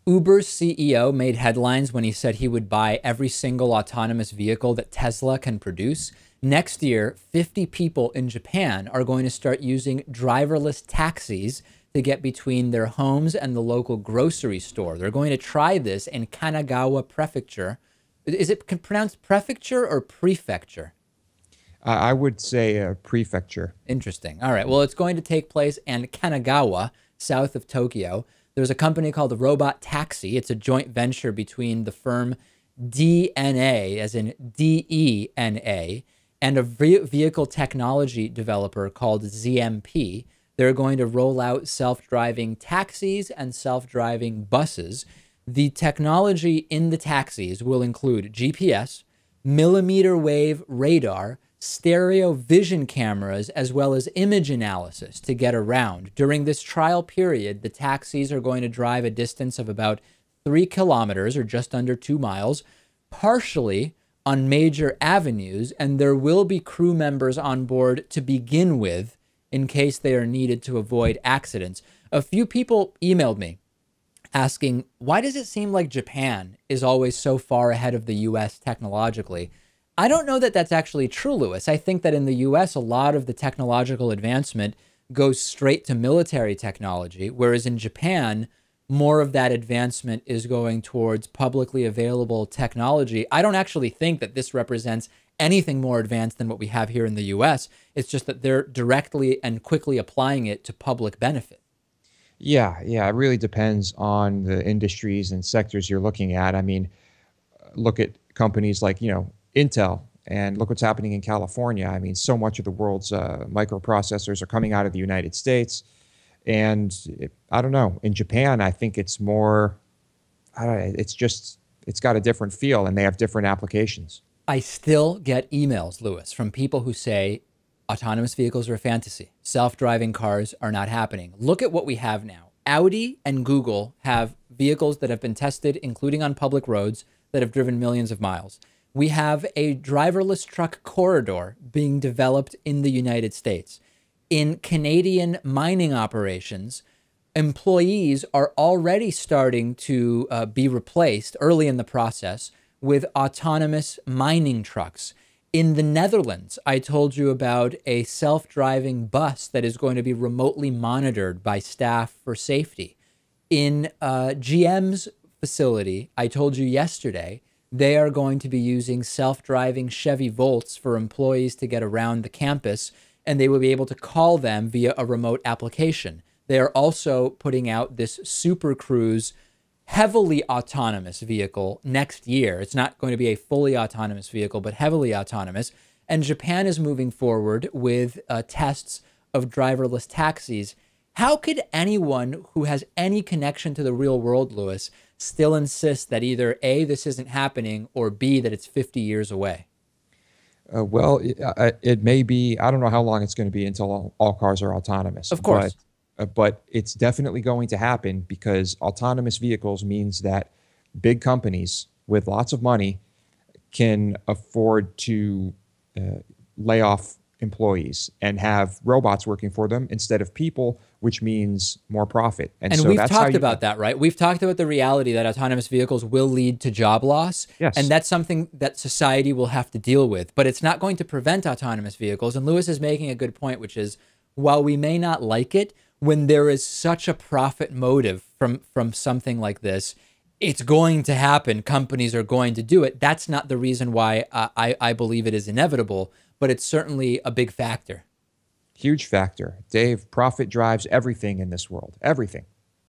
Uber's CEO made headlines when he said he would buy every single autonomous vehicle that Tesla can produce. Next year, 50 people in Japan are going to start using driverless taxis to get between their homes and the local grocery store. They're going to try this in Kanagawa Prefecture. Is it pronounced prefecture or prefecture? I would say prefecture. Interesting. All right. Well, it's going to take place in Kanagawa, south of Tokyo. There's a company called the Robot Taxi. It's a joint venture between the firm DNA, as in DENA, and a vehicle technology developer called ZMP. They're going to roll out self-driving taxis and self-driving buses. The technology in the taxis will include GPS, millimeter wave radar, stereo vision cameras, as well as image analysis to get around. During this trial period, the taxis are going to drive a distance of about 3 kilometers or just under 2 miles, partially on major avenues, and there will be crew members on board to begin with in case they are needed to avoid accidents. A few people emailed me asking, why does it seem like Japan is always so far ahead of the US technologically? I don't know that that's actually true, Lewis. I think that in the US, a lot of the technological advancement goes straight to military technology, whereas in Japan, more of that advancement is going towards publicly available technology. I don't actually think that this represents anything more advanced than what we have here in the US. It's just that they're directly and quickly applying it to public benefit. Yeah, it really depends on the industries and sectors you're looking at. I mean, look at companies like, Intel, and look what's happening in California. I mean, so much of the world's microprocessors are coming out of the United States. And I don't know, in Japan, I think it's more, I don't know, it's got a different feel and they have different applications. I still get emails, Lewis, from people who say autonomous vehicles are a fantasy. Self-driving cars are not happening. Look at what we have now. Audi and Google have vehicles that have been tested, including on public roads, that have driven millions of miles. We have a driverless truck corridor being developed in the United States. In Canadian mining operations, employees are already starting to be replaced early in the process with autonomous mining trucks. In the Netherlands, I told you about a self-driving bus that is going to be remotely monitored by staff for safety. In GM's facility, I told you yesterday, they are going to be using self-driving Chevy Volts for employees to get around the campus, and they will be able to call them via a remote application. They are also putting out this Super Cruise heavily autonomous vehicle next year. It's not going to be a fully autonomous vehicle, but heavily autonomous. And Japan is moving forward with tests of driverless taxis. How could anyone who has any connection to the real world, Lewis, still insist that either A, this isn't happening, or B, that it's 50 years away? Well, it may be, I don't know how long it's going to be until all cars are autonomous. Of course. But it's definitely going to happen because autonomous vehicles means that big companies with lots of money can afford to lay off employees and have robots working for them instead of people, which means more profit. And so we've talked about that, right? We've talked about the reality that autonomous vehicles will lead to job loss. Yes. And that's something that society will have to deal with. But it's not going to prevent autonomous vehicles. And Lewis is making a good point, which is, while we may not like it, when there is such a profit motive from something like this, it's going to happen. Companies are going to do it. That's not the reason why I believe it is inevitable, but it's certainly a big factor. Huge factor. Dave, profit drives everything in this world. Everything.